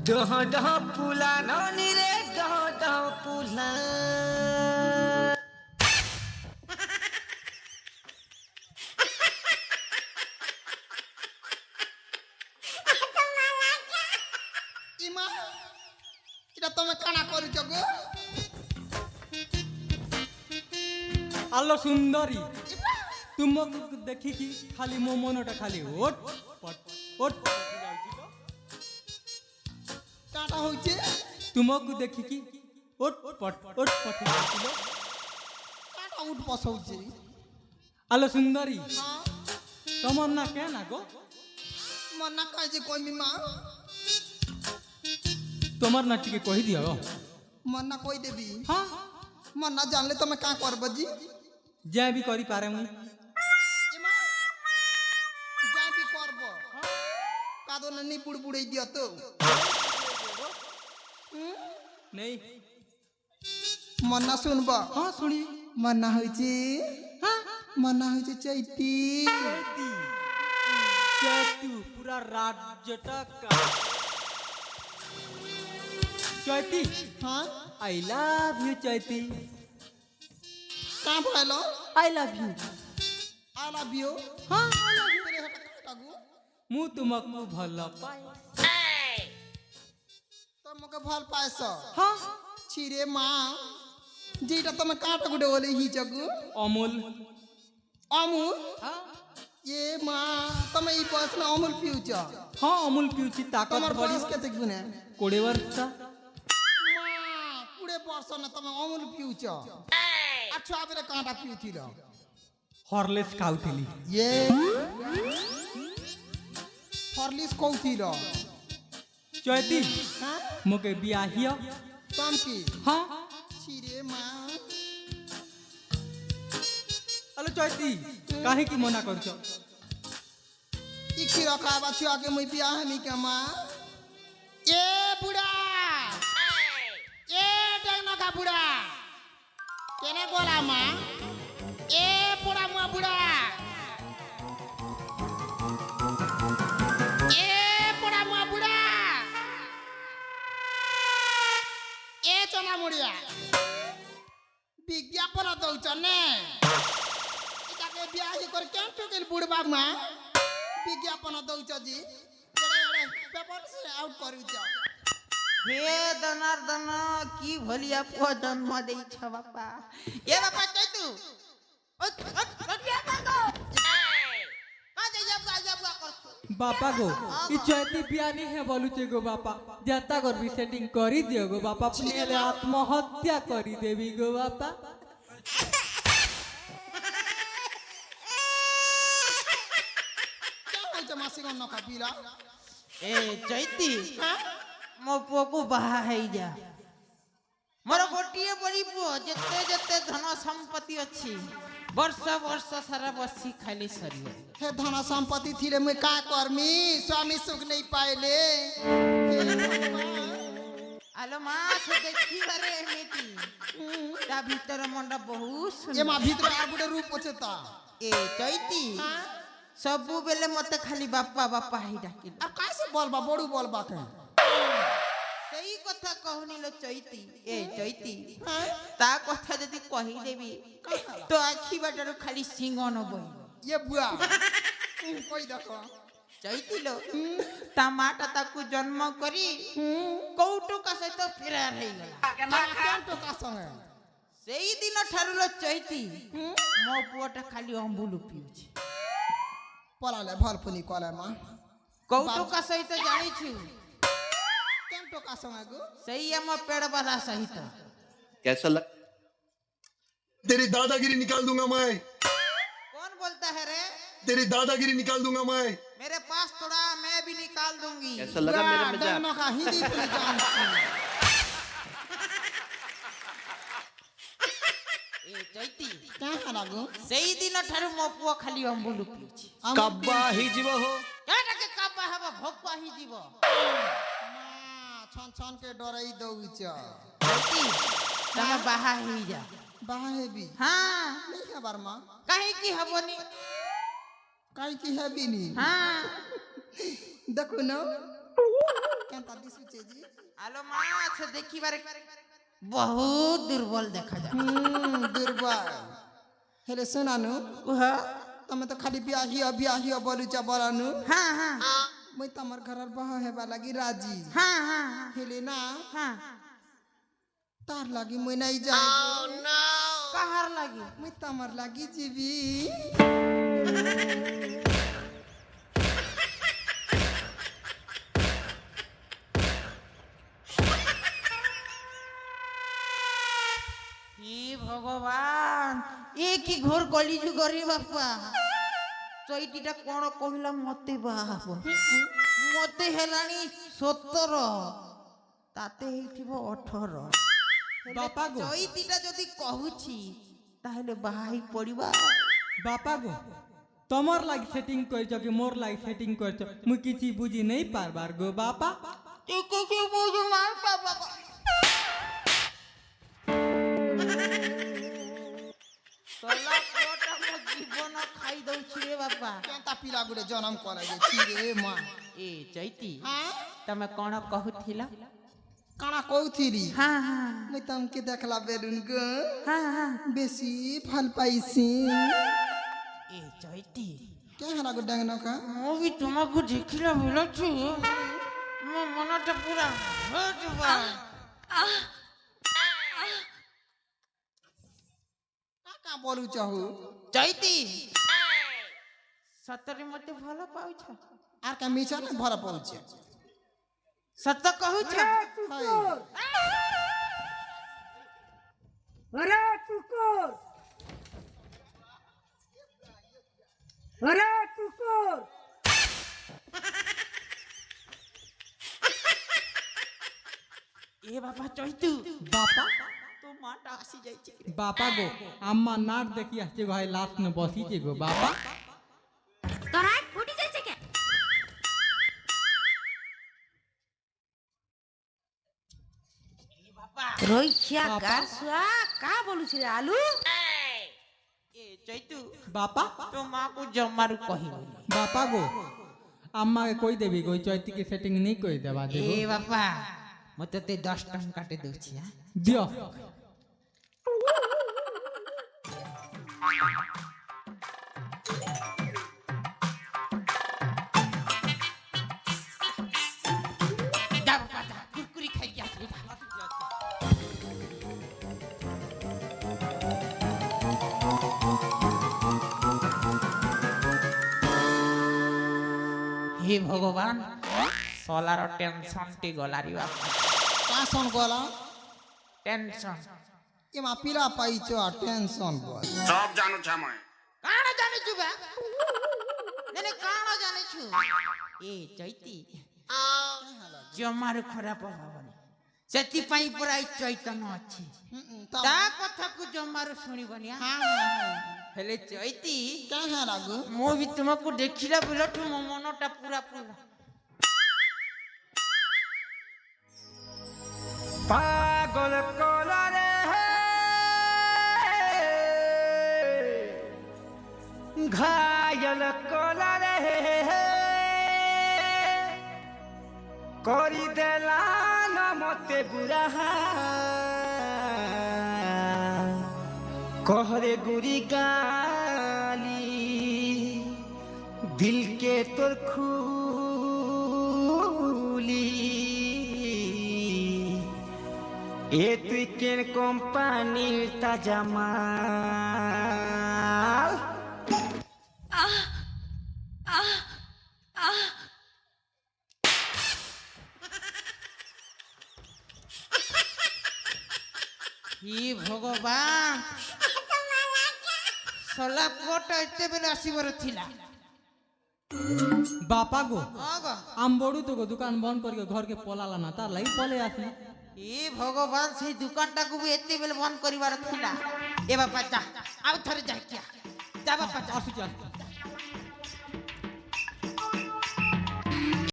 डह डह पुला ननी रे डह डह पुला ইমা এটা তুমি কানা করছ গো আলো সুন্দরী तुमको देखिकी खाली मो मनटा खाली ओट पट ओट কাটা হইছে तुमको देखिकी ओट पट ओट पट কাটা উঠ বসাউছে আলো সুন্দরী হ্যাঁ তোমার না কেন গো মনা কাজে কইমি মা তোমার না টিকে কহি দিও মনা কই দেবি हाँ মনা জানলে তুমি কা করব জি যে भी करी पारे मुई ইমা যাই বি করব কাদো না নি বুড়বুড়াই দিও তো नहीं মনা শুনব हाँ सुनी মনা হইছে हाँ মনা হইছে চৈতি चैतू पूरा राज्यटा का चैती হ্যাঁ आई लव यू चैती কা ভাইলো I love you I love you हाँ আই লাভ ইউ রে হাটা কাটা গো मु तुमको भल पाए তোমাকে ভাল পাইছ हाँ ছিরে মা যেটা তুমি কাটা গুড়ে বলে হিচগু अमूल অমুল हाँ এ মা তুমি এই বয়স না অমুল পিউছ हाँ अमूल पिउची ताकत তোমার बड़ी বয়স কেতে গুনে 20 वर्ष মা পুরে বর্ষ না তুমি অমুল পিউছ আচ্ছা আবেরে কাঁটা পিউছিল हॉर्लिक्स खाउथिली এ হরলিক্স কৌছিল चैती হ্যাঁ मोके बियाहियो তম কি हाँ ছিরে মা हेलो चैती काहे की मना करछो ইকি রকা বাছু আগে মুই বিয়া হামি কে মা এ বুড়া এ ডেগনকা বুড়া কেনে গোলা মা এ বুড়া মা বুড়া এ বুড়া মা বুড়া এ চনা মুড়িয়া বিজ্ঞাপন দৌছ নে ইটাকে বিয়া হি করে কেন টুকিল বুড়বা মা বিজ্ঞাপন দৌছ জি এড়ে এড়ে পেপার সে আউট করুছ হে দনার্দন কি ভলিয়া পুଅ জন্ম ଦେଇଛ ବାପା ଏ ବାପା ଚୈତୁ बापा गो ई चैती बियानी है बोलुचे गो बापा जाता कर भी सेटिंग करी दियो गो बापा अपने आत्महत्या करी देवी गो बापा কেন হইছে মাসি গন কাপিলা ଏ ଚୈତି ମୋ ପୁଅକୁ ବାହା ହେଇଯା ମୋର ଗୋଟିଏ ବୋଲି ପୁଅ ଯେତେ ଯେତେ ଧନ ସମ୍ପତ୍ତି ଅଛି ବର୍ଷ ବର୍ଷ ସାରା ବସି ଖାଲି ସରିବ হে ধন সম্পত্তি থিলে মুই কা করমি স্বামী সুখ নেই পাইলে ଆଲୋ ମା ସେ ଦେଖିବାରେ ଏମିତି ତା ଭିତର ମଣ୍ଡ ବହୁତ এ ସୁନ୍ଦର মা ভিতরে আর গুড়ে রূপ আছে তা ଏ ଚୈତି ସବୁବେଳେ ମତେ ଖାলি ବାପା ବାପା ହେଇ ଡାକିଲ আর কাইসে বলবা বড়ু বলবা কে ସେଇ କଥା କହୁନି ଲୋ ଚୈତି ଏ ଚୈତି ତା କଥା ଯଦି କହିଦେବି ତୋ ଆଖି ବାଟରୁ ଖାଲି ସିଂହନ ବହିବ ये बुआ কই দেখো ଚୈତି ଲୋ ତା ମାଟା ତାକୁ ଜନ୍ମ କରି କୌଟୁକା ସହିତ ଫେରାର ହେଇଗଲା কেন তো কা সঙ্গে ସେଇ ଦିନ ଠାରୁ ଲୋ ଚୈତି ମୋ ପୁଅଟା ଖାଲି ଅମ୍ବୁଲ ପିଉଛି পলালে ভরপুনি কলে মা କୌଟୁକା ସହିତ ଜାଣିଛୁ কেন তো কা সঙ্গে গো ସେଇ ଆମ ପେଡବାଲା ସହିତ कैसा लग तेरी दादागिरी निकाल दूंगा मैं कौन बोलता है रे तेरी दादागिरी निकाल दूंगा मैं मेरे पास थोड़ा मैं भी निकाल दूंगी कैसा लगा मेरा मजाक ডেগনো কা হিন্দি পুরি জানছি ए चैती কেন লাগো ସେଇ ଦିନ ଠାରୁ ମୋ ପୁଅ ଖାଲି ଅମ୍ବୁଲ ପିଉଛି कब्बा ही जीव हो କାଟାକେ କାବା ହେବ ଭୋକ ହେଇଯିବ মা ছন ছন কে ডরাই দউছ ଚୈତି ତମେ ବାହା ହେଇଯା বাহা হেবি ହଁ নেই খাবার মা କାହିଁକି ହବନି কাই কি হেবি নি ହଁ দেখো না কেনতা দিশুছে জি আলো মা আছে দেখিবারে বহুত দুর্বল দেখা যায় দুর্বল হেলে শোনানু কুহা তুমি তো খালি বিয়া বলুছ বলানু হ্যাঁ হ্যাঁ মুই তোমার ঘরের বাহা হেবা লাগি রাজি হ্যাঁ হ্যাঁ হেলে না হ্যাঁ তার লাগি মুই নাই যাই কাহার লাগি মুই তোমার লাগি যাবি হে ভগবান এ কি ঘোর কলিযুগ রে বাপা চৈতিটা কোন কহিলা মতে বাপ মতে হেলানি 17 তাতে ହେଇଥିବ 18 বাপা গো চৈতিটা যদি কহুছি তাহলে বাহাই পড়িবা বাপা গো তোমার লাগি সেটিং করিছ কি মোর লাগি সেটিং করিছ মুই কিছু বুঝি নেই পারবার গো বাপা তুই কিছু বুঝু না বাবা তোলা পুরোটা মো জীবন খাই দউছি রে বাপা কেনতা পিলা গুড়ে জনম করে গেছি রে মা এ চৈতি হ্যাঁ তুমি কোন কহুথিল কানা কৌথিরি হ্যাঁ হ্যাঁ মুই তোমাকে দেখলা বেরুন গো হ্যাঁ হ্যাঁ বেশি ভাল পাইছি এ চৈতি কে হারা গো ডাঙ্গ নকা মু বি তোমাকে দেখিলা বলছি মো মনটা পুরা হজবা কাকা বলু চাহু চৈতি সତରେ মতে ভাল পাউছ আর কা মিছা না ভরা পড়ছে সত কহুছ अरे चुकोर अरे चुकोर এ বাবা চৈতু বাপা তো মাটা আসি যাইছে বাপা গো আম্মা নাট দেখি আসছে গো হাই লাস্ট নে বসিছে গো বাপা তোরা ফুটি যাচ্ছে কে রইখিয়া বাবা। গাছুয়া কা বলুছি রে আলু এ চৈতু বাপা তো মাকু জমারু কহিল বাপা গো আম্মা কে কই দেবি গো চৈতি के सेटिंग नहीं কই দেবা দেবো এ বাপা মতে তে 10 টাকা কাটে দউছি হ্যাঁ দিও যা বাপা যা কুরকুরি খাই কি আসলি হে ভগবান সলার টেনশন টি গলারি বাপা কাসন গলা টেনশন এমা পিলা পাইছ টেনশন বল সব জানো ছামায় কাণ জানিছু বে নেনে কাণ জানিছু এ চৈতি জমার খরাপ হবনি ସେଥିପାଇଁ ପୁରା ଏଇ ଚୈତନ ଅଛି ତା କଥାକୁ ଜମାରୁ ଶୁଣିବନି ହେଲେ ଚୈତି কে হারা গো ମୁଁ ବି ତୁମକୁ ଦେଖିଲା ବେଳଠୁ ମୋ ମନଟା ପୁରା ପୁରା पागल कोला रे घायल कोला रे करी देला न मते बुरा कहरे गुरी गाली दिल के तोर खुली এ তুই কেন কোম্পানির তাজা মাল হে ভগবান ସଲା ପୁଅଟା ଏତେବେଳେ ଆସିବାର ଥିଲା बापा गो ହଁ ଗো आम बड़ू तो गो दुकान बंद करके घर के पलाला ना तार लाई पले आसी ଏ ଭଗବାନ ସେଇ ଦୋକାନଟାକୁ ବି ଏତେବେଳେ ବନ୍ଦ କରିବାର ଥିଲା ଏ ବାପା ଯା ଆଉ ଥରେ ଯାଇକିଆ ଯା ବାପା ଯା आसु चल